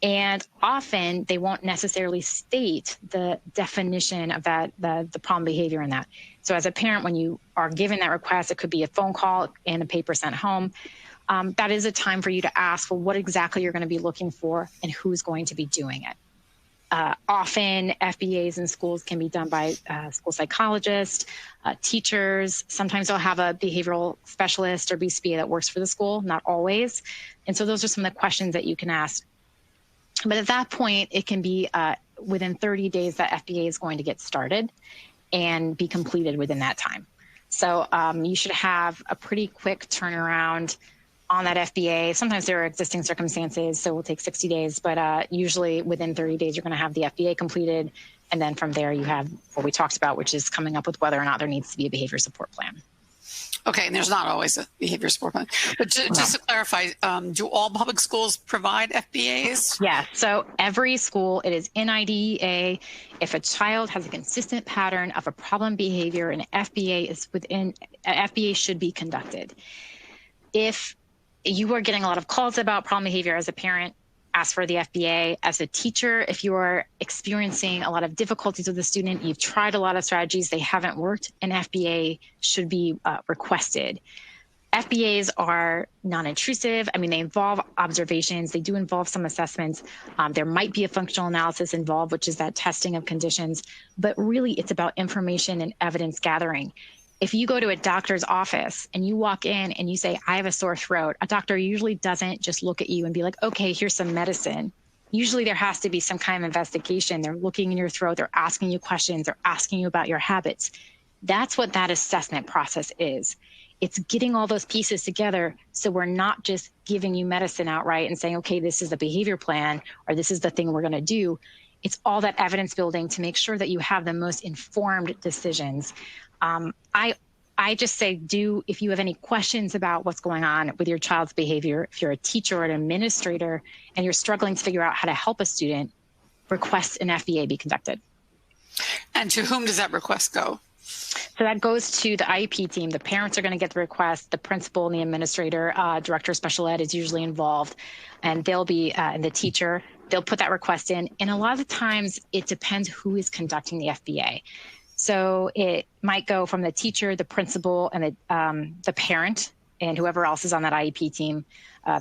And often they won't necessarily state the definition of that, the problem behavior in that. So as a parent, when you are given that request, it could be a phone call and a paper sent home. That is a time for you to ask, well, what exactly you're going to be looking for and who's going to be doing it. Often FBAs in schools can be done by school psychologists, teachers. Sometimes they'll have a behavioral specialist or BCBA that works for the school, not always. And so those are some of the questions that you can ask. But at that point, it can be within 30 days that FBA is going to get started and be completed within that time. So you should have a pretty quick turnaround on that FBA. Sometimes there are existing circumstances, so it will take 60 days, but usually within 30 days, you're going to have the FBA completed. And then from there, you have what we talked about, which is coming up with whether or not there needs to be a behavior support plan. Okay, and there's not always a behavior support plan. But just to clarify, do all public schools provide FBAs? Yeah, so every school, it is in IDEA. If a child has a consistent pattern of a problem behavior, an FBA should be conducted. If you are getting a lot of calls about problem behavior as a parent, ask for the FBA. As a teacher, if you are experiencing a lot of difficulties with the student, you've tried a lot of strategies, they haven't worked, an FBA should be requested. FBAs are non-intrusive. I mean, they involve observations. They do involve some assessments. There might be a functional analysis involved, which is that testing of conditions, but really it's about information and evidence gathering. If you go to a doctor's office and you walk in and you say, I have a sore throat, a doctor usually doesn't just look at you and be like, okay, here's some medicine. Usually there has to be some kind of investigation. They're looking in your throat, they're asking you questions, they're asking you about your habits. That's what that assessment process is. It's getting all those pieces together so we're not just giving you medicine outright and saying, okay, this is the behavior plan or this is the thing we're going to do. It's all that evidence building to make sure that you have the most informed decisions. I just say, if you have any questions about what's going on with your child's behavior, if you're a teacher or an administrator and you're struggling to figure out how to help a student, request an FBA be conducted. And to whom does that request go? So that goes to the IEP team. The parents are going to get the request. The principal and the administrator, director of special ed is usually involved, and they'll be, and the teacher, they'll put that request in. And a lot of the times it depends who is conducting the FBA. So it might go from the teacher, the principal, and the parent, and whoever else is on that IEP team.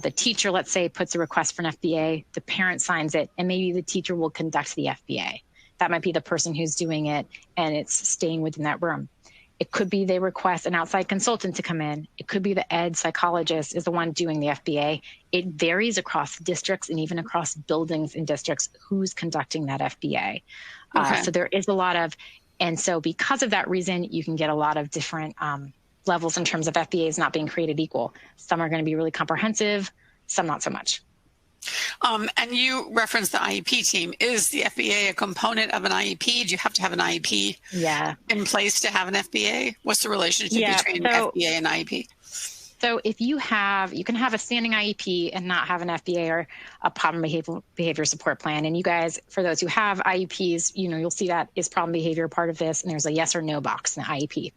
The teacher, let's say, puts a request for an FBA, the parent signs it, and maybe the teacher will conduct the FBA. That might be the person who's doing it, and it's staying within that room. It could be they request an outside consultant to come in. It could be the ed psychologist is the one doing the FBA. It varies across districts and even across buildings and districts who's conducting that FBA. Okay. So there is a lot of, and so because of that reason, you can get a lot of different levels in terms of FBAs not being created equal. Some are going to be really comprehensive, some not so much. And you referenced the IEP team. Is the FBA a component of an IEP? Do you have to have an IEP in place to have an FBA? What's the relationship between FBA and IEP? So if you can have a standing IEP and not have an FBA or a problem behavior support plan. And you guys, for those who have IEPs, you'll see that is problem behavior part of this, and there's a yes or no box in the IEP.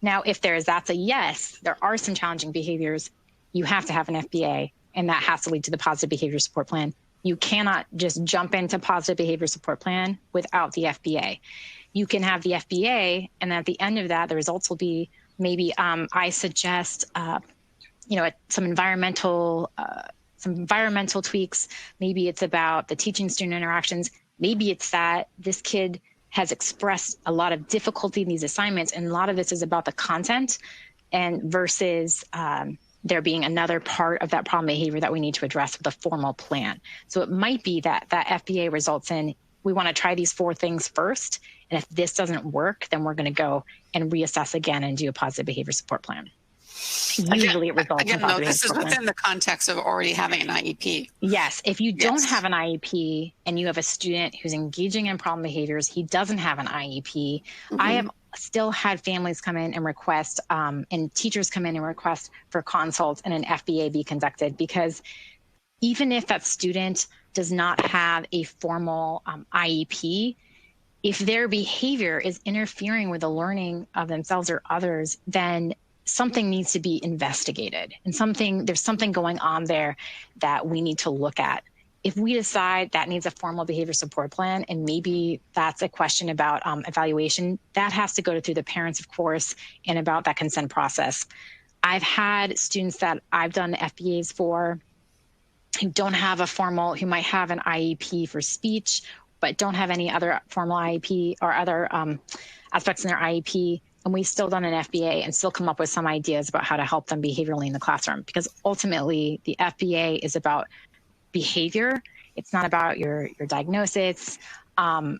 Now, if that's a yes, there are some challenging behaviors, you have to have an FBA, and that has to lead to the positive behavior support plan. You cannot just jump into positive behavior support plan without the FBA. You can have the FBA, and at the end of that, the results will be Maybe I suggest, some environmental tweaks. Maybe it's about the teaching-student interactions. Maybe it's that this kid has expressed a lot of difficulty in these assignments, and a lot of this is about the content and versus there being another part of that problem behavior that we need to address with a formal plan. So it might be that FBA results in, we want to try these 4 things first, and if this doesn't work, then we're going to go and reassess again and do a positive behavior support plan. Usually it results in though, this is within the context of already having an IEP. Yes. If you don't have an IEP and you have a student who's engaging in problem behaviors, he doesn't have an IEP. I have still had families come in and request, and teachers come in and request for consults and an FBA be conducted, because even if that student does not have a formal IEP, if their behavior is interfering with the learning of themselves or others, then something needs to be investigated, and there's something going on there that we need to look at. If we decide that needs a formal behavior support plan, and maybe that's a question about evaluation, that has to go through the parents, of course, and about that consent process. I've had students that I've done FBAs for who who might have an IEP for speech, but don't have any other formal IEP or other aspects in their IEP. And we've still done an FBA and still come up with some ideas about how to help them behaviorally in the classroom, because ultimately the FBA is about behavior. It's not about your diagnosis.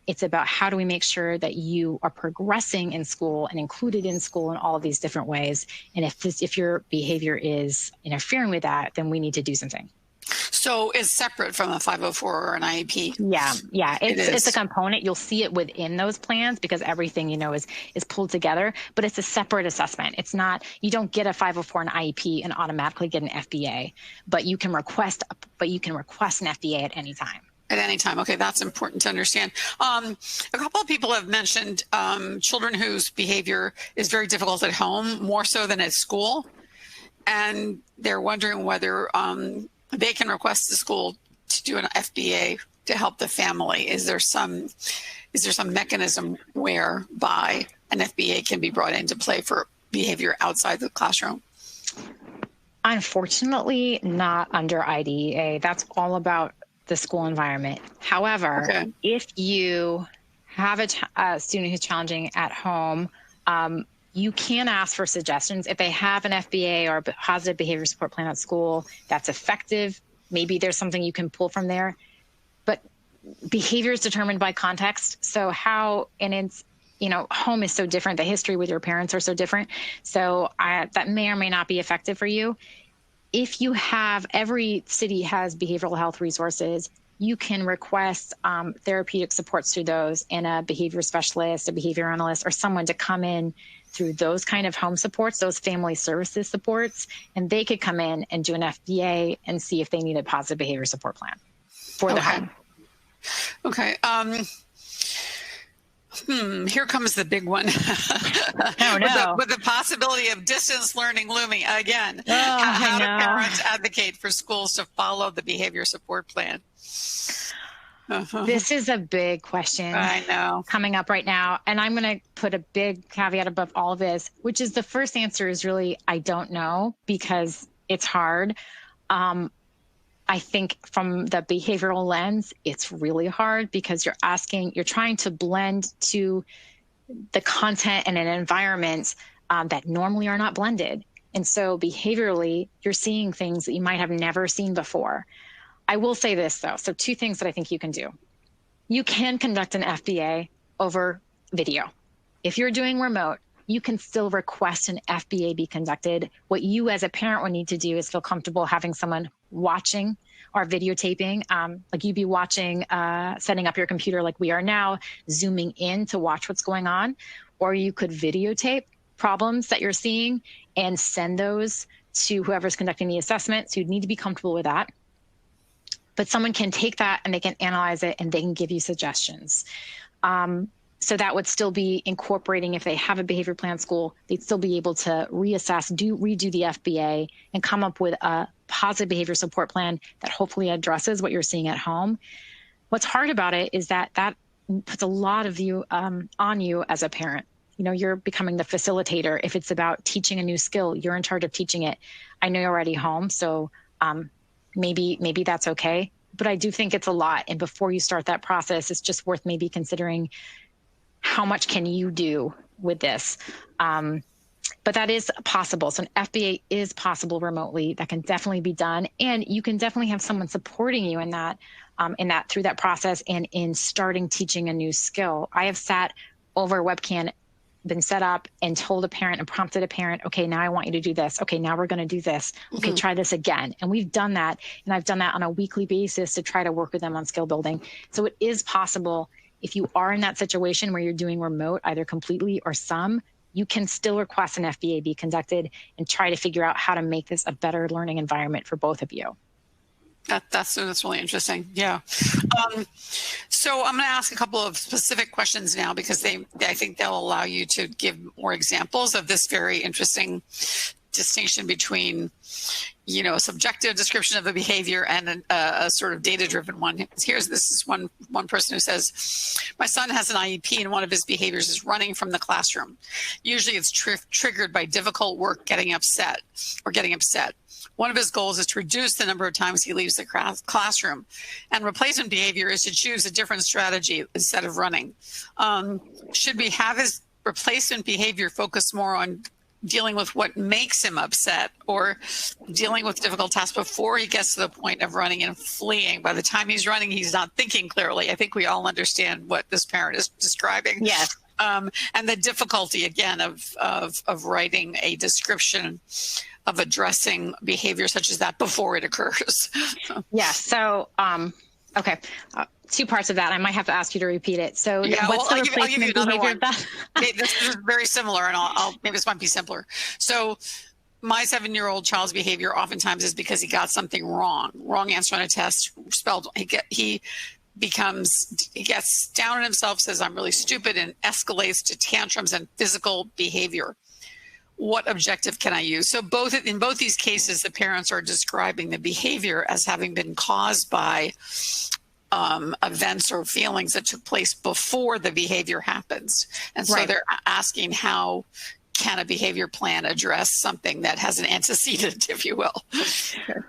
It's about how do we make sure that you are progressing in school and included in school in all of these different ways. And if your behavior is interfering with that, then we need to do something. So it's separate from a 504 or an IEP. Yeah. It's a component. You'll see it within those plans because everything, is pulled together, but it's a separate assessment. It's not, you don't get a 504 and IEP and automatically get an FBA, but you can request an FBA at any time. At any time. Okay, that's important to understand. A couple of people have mentioned children whose behavior is very difficult at home, more so than at school. And they're wondering whether they can request the school to do an FBA to help the family. Is there some mechanism whereby an FBA can be brought into play for behavior outside the classroom? Unfortunately, not under IDEA. That's all about the school environment. However, if you have a student who's challenging at home, you can ask for suggestions. If they have an FBA or a positive behavior support plan at school that's effective, maybe there's something you can pull from there. But behavior is determined by context. So home is so different. The history with your parents are so different. So that may or may not be effective for you. If you have, every city has behavioral health resources, you can request therapeutic supports through those, and a behavior specialist, a behavior analyst, or someone to come in through those kind of home supports, those family services supports, and they could come in and do an FBA and see if they need a positive behavior support plan for the home. Okay. Here comes the big one. Oh, no. With the possibility of distance learning looming again. Oh, how do parents advocate for schools to follow the behavior support plan? This is a big question. I know. Coming up right now. And I'm going to put a big caveat above all of this, which is the first answer is really, I don't know, because it's hard. I think from the behavioral lens, it's really hard because you're trying to blend to the content and an environment that normally are not blended. And so behaviorally, you're seeing things that you might have never seen before. I will say this, though. So 2 things that I think you can do. You can conduct an FBA over video. If you're doing remote, you can still request an FBA be conducted. What you as a parent would need to do is feel comfortable having someone watching or videotaping, like you'd be watching, setting up your computer like we are now, zooming in to watch what's going on. Or you could videotape problems that you're seeing and send those to whoever's conducting the assessment. So you'd need to be comfortable with that. But someone can take that and they can analyze it and they can give you suggestions. So that would still be incorporating, if they have a behavior plan school, they'd still be able to reassess, redo the FBA and come up with a positive behavior support plan that hopefully addresses what you're seeing at home. What's hard about it is that puts a lot of you on you as a parent. you're becoming the facilitator. If it's about teaching a new skill, you're in charge of teaching it. I know you're already home, so maybe that's okay. But I do think it's a lot. And before you start that process, it's just worth maybe considering how much can you do with this. But that is possible. So an FBA is possible remotely. That can definitely be done. And you can definitely have someone supporting you in that through that process and in starting teaching a new skill. I have sat over a webcam, been set up and told a parent and prompted a parent, okay, now I want you to do this. Okay, now we're going to do this. Okay, try this again. And we've done that. And I've done that on a weekly basis to try to work with them on skill building. So it is possible. If you are in that situation where you're doing remote, either completely or some, you can still request an FBA be conducted and try to figure out how to make this a better learning environment for both of you. That's really interesting. Yeah. So I'm going to ask a couple of specific questions now because I think they'll allow you to give more examples of this very interesting distinction between, a subjective description of a behavior and a sort of data-driven one. This is one person who says, my son has an IEP and one of his behaviors is running from the classroom. Usually it's triggered by difficult work getting upset. One of his goals is to reduce the number of times he leaves the classroom, and replacement behavior is to choose a different strategy instead of running. Should we have his replacement behavior focus more on dealing with what makes him upset or dealing with difficult tasks before he gets to the point of running and fleeing? By the time he's running, he's not thinking clearly. I think we all understand what this parent is describing. Yes. And the difficulty, again, of writing a description of addressing behavior such as that before it occurs. Yeah. So, okay. Two parts of that. I might have to ask you to repeat it. So what's the replacement behavior of that? This is very similar, and maybe this might be simpler. So my 7-year-old child's behavior oftentimes is because he got something wrong answer on a test, he gets down on himself, says, I'm really stupid, and escalates to tantrums and physical behavior. What objective can I use? So in both these cases, the parents are describing the behavior as having been caused by events or feelings that took place before the behavior happens. And so they're asking, how can a behavior plan address something that has an antecedent, if you will?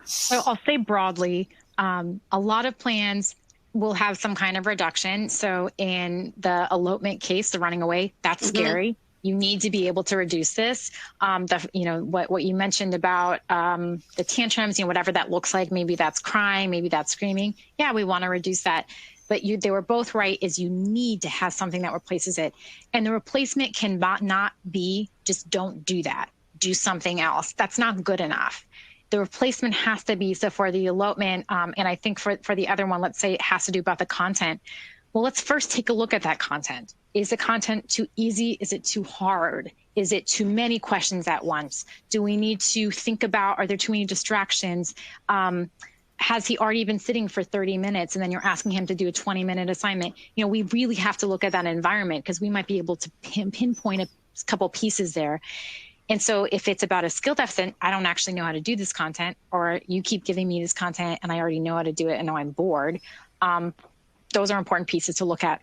So I'll say broadly, a lot of plans will have some kind of reduction. So in the elopement case, the running away, that's scary. You need to be able to reduce this. What you mentioned about the tantrums, whatever that looks like, maybe that's crying, maybe that's screaming. Yeah, we want to reduce that. But they were both right, is you need to have something that replaces it. And the replacement can not be just don't do that, do something else. That's not good enough. The replacement has to be, so for the elopement, and I think for the other one, let's say it has to do about the content. Well, let's first take a look at that content. Is the content too easy? Is it too hard? Is it too many questions at once? Do we need to think about, are there too many distractions? Has he already been sitting for 30 minutes and then you're asking him to do a 20-minute assignment? We really have to look at that environment because we might be able to pinpoint a couple pieces there. And so if it's about a skill deficit, I don't actually know how to do this content, or you keep giving me this content and I already know how to do it and now I'm bored. Those are important pieces to look at.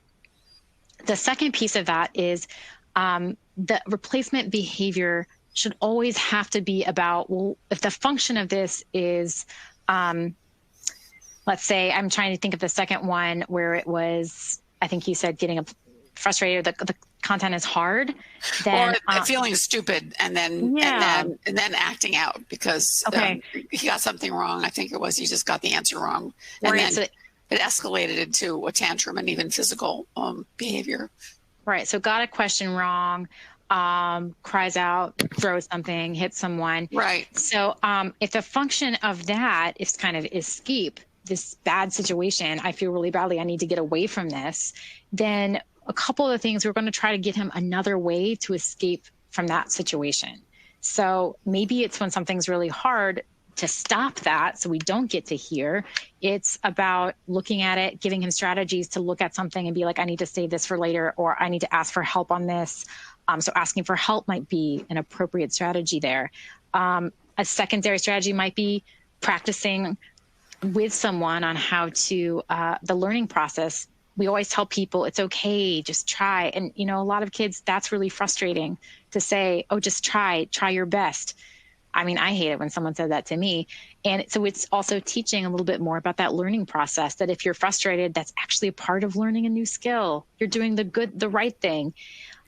The second piece of that is the replacement behavior should always have to be about, well, if the function of this is, let's say, I'm trying to think of the second one where it was, I think you said getting frustrated, the content is hard. Then, or feeling stupid and then acting out because he got something wrong. I think it was, he just got the answer wrong. And then it escalated into a tantrum and even physical behavior. Right. So got a question wrong, cries out, throws something, hits someone. Right. So if the function of that is kind of escape this bad situation, I feel really badly, I need to get away from this, then a couple of things, we're going to try to get him another way to escape from that situation. So maybe it's when something's really hard to stop that so we don't get to here. It's about looking at it, giving him strategies to look at something and be like, I need to save this for later, or I need to ask for help on this. So asking for help might be an appropriate strategy there. A secondary strategy might be practicing with someone on how to, the learning process we always tell people it's okay, just try. And, a lot of kids, that's really frustrating to say, oh, just try your best. I mean, I hate it when someone said that to me. And so it's also teaching a little bit more about that learning process, that if you're frustrated, that's actually a part of learning a new skill. You're doing the right thing.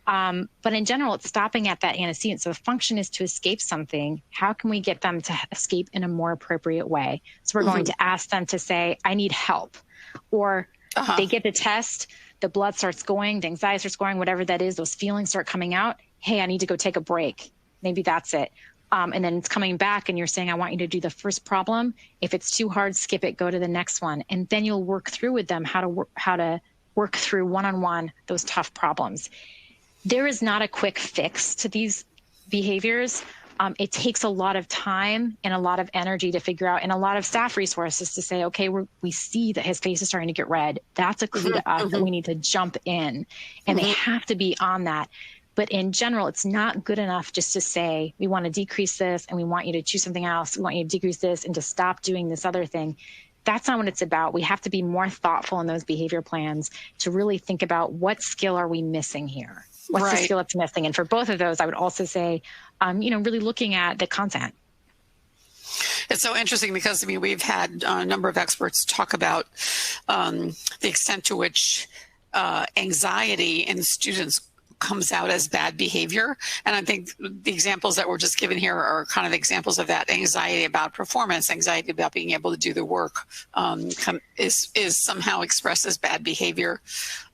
But in general, it's stopping at that antecedent. So the function is to escape something. How can we get them to escape in a more appropriate way? So we're going to ask them to say, I need help. Or they get the test, the blood starts going, the anxiety starts going, whatever that is, those feelings start coming out. Hey, I need to go take a break. Maybe that's it. And then it's coming back and you're saying, I want you to do the first problem. If it's too hard, skip it, go to the next one. And then you'll work through with them how to work through one-on-one those tough problems. There is not a quick fix to these behaviors. It takes a lot of time and a lot of energy to figure out, and a lot of staff resources to say, okay, we see that his face is starting to get red. That's a clue to us that we need to jump in, and they have to be on that. But in general, it's not good enough just to say, we want to decrease this and we want you to choose something else. We want you to decrease this and to stop doing this other thing. That's not what it's about. We have to be more thoughtful in those behavior plans to really think about what skill are we missing here? What's the skill that's missing? And for both of those, I would also say, really looking at the content. It's so interesting because, we've had a number of experts talk about the extent to which anxiety in students comes out as bad behavior. And I think the examples that were just given here are kind of examples of that. Anxiety about performance, anxiety about being able to do the work is somehow expressed as bad behavior.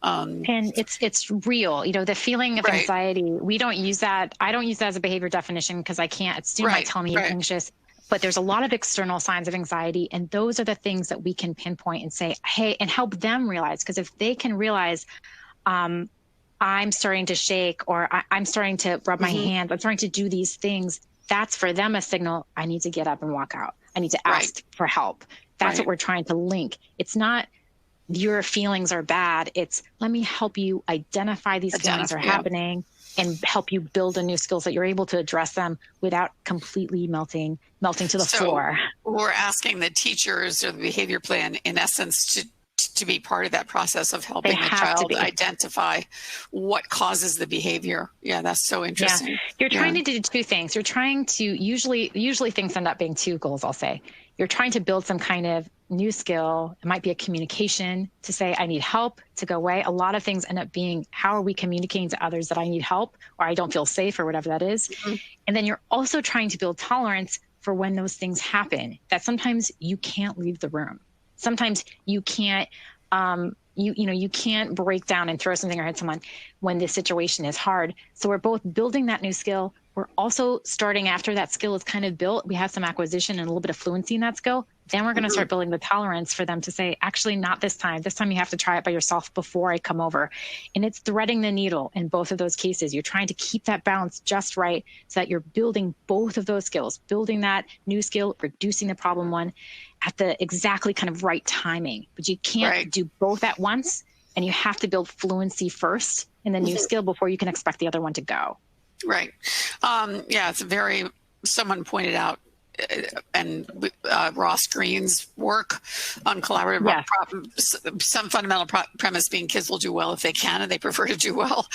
And it's real. The feeling of anxiety, we don't use that. I don't use that as a behavior definition because I can't. A student might tell me you're anxious. But there's a lot of external signs of anxiety. And those are the things that we can pinpoint and say, hey, and help them realize. Because if they can realize, I'm starting to shake, or I'm starting to rub my hands, I'm starting to do these things, that's for them a signal, I need to get up and walk out. I need to ask for help. That's what we're trying to link. It's not your feelings are bad. It's let me help you identify these feelings are happening and help you build a new skill so that you're able to address them without completely melting to the floor. We're asking the teachers or the behavior plan, in essence, to be part of that process of helping the child identify what causes the behavior. Yeah, that's so interesting. Yeah. You're trying to do two things. You're trying to usually things end up being two goals, I'll say. You're trying to build some kind of new skill. It might be a communication to say, I need help to go away. A lot of things end up being, how are we communicating to others that I need help or I don't feel safe or whatever that is. And then you're also trying to build tolerance for when those things happen, that sometimes you can't leave the room. Sometimes you can't, you can't break down and throw something or hit someone when the situation is hard. So we're both building that new skill. We're also starting after that skill is kind of built. We have some acquisition and a little bit of fluency in that skill. Then we're going to start building the tolerance for them to say, actually, not this time. This time you have to try it by yourself before I come over. And it's threading the needle in both of those cases. You're trying to keep that balance just right so that you're building both of those skills, building that new skill, reducing the problem one at the exactly kind of right timing. But you can't do both at once. And you have to build fluency first in the new skill before you can expect the other one to go. Right. It's someone pointed out, and Ross Green's work on collaborative, some fundamental premise being kids will do well if they can, and they prefer to do well,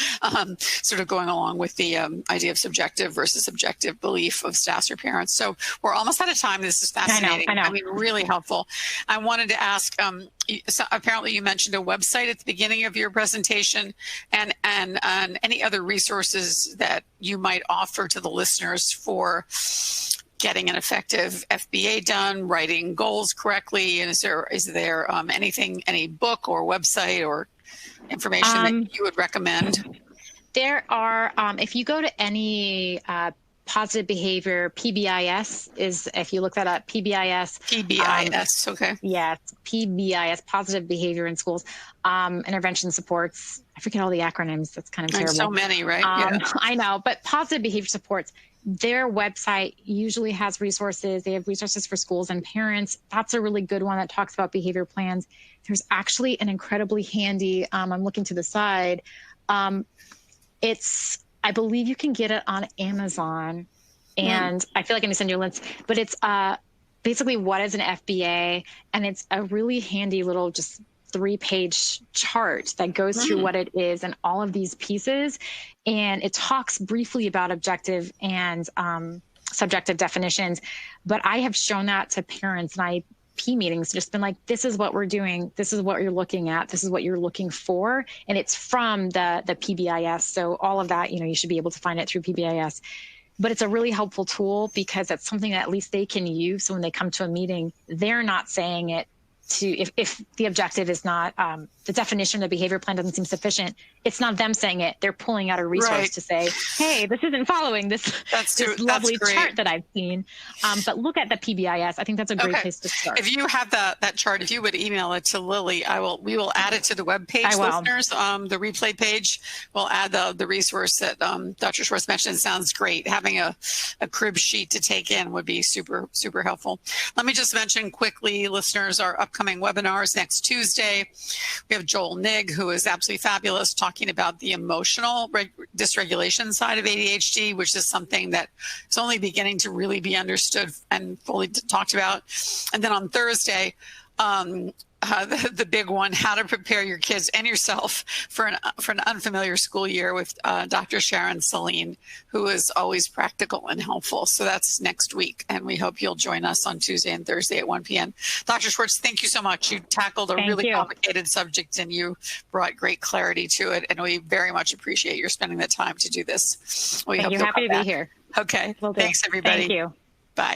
sort of going along with the idea of subjective versus objective belief of staff or parents. So we're almost out of time. This is fascinating. I know. Really helpful. I wanted to ask, so apparently you mentioned a website at the beginning of your presentation, and any other resources that you might offer to the listeners for getting an effective FBA done, writing goals correctly, and is there anything, any book or website or information that you would recommend? There are, if you go to any positive behavior, PBIS is, if you look that up, PBIS. PBIS, okay. Yeah, PBIS, positive behavior in schools, intervention supports. I forget all the acronyms. That's kind of terrible. So many, right? I know, but positive behavior supports. Their website usually has resources. They have resources for schools and parents. That's a really good one that talks about behavior plans. There's actually an incredibly handy, I'm looking to the side. I believe you can get it on Amazon, and I feel like I need to send you links, but it's basically what is an FBA, and it's a really handy little just 3-page chart that goes through what it is and all of these pieces. And it talks briefly about objective and subjective definitions. But I have shown that to parents, and IEP meetings, just been like, this is what we're doing. This is what you're looking at. This is what you're looking for. And it's from the PBIS. So all of that, you should be able to find it through PBIS. But it's a really helpful tool because it's something that at least they can use. So when they come to a meeting, they're not saying it to, if the objective is not, the definition of the behavior plan doesn't seem sufficient, it's not them saying it. They're pulling out a resource to say, hey, this isn't following this lovely chart that I've seen. But look at the PBIS. I think that's a great place to start. If you have that chart, if you would email it to Lily, we will add it to the web page, listeners. The replay page, we'll add the resource that Dr. Schwartz mentioned. It sounds great. Having a crib sheet to take in would be super, super helpful. Let me just mention quickly, listeners, our upcoming webinars next Tuesday. We have Joel Nigg, who is absolutely fabulous, talking about the emotional dysregulation side of ADHD, which is something that is only beginning to really be understood and fully talked about. And then on Thursday, the big one, how to prepare your kids and yourself for an unfamiliar school year with Dr. Sharon Saline, who is always practical and helpful. So that's next week. And we hope you'll join us on Tuesday and Thursday at 1 p.m. Dr. Schwartz, thank you so much. You tackled a really complicated subject and you brought great clarity to it. And we very much appreciate your spending the time to do this. We hope you're happy to be here. Okay. Thanks, everybody. Thank you.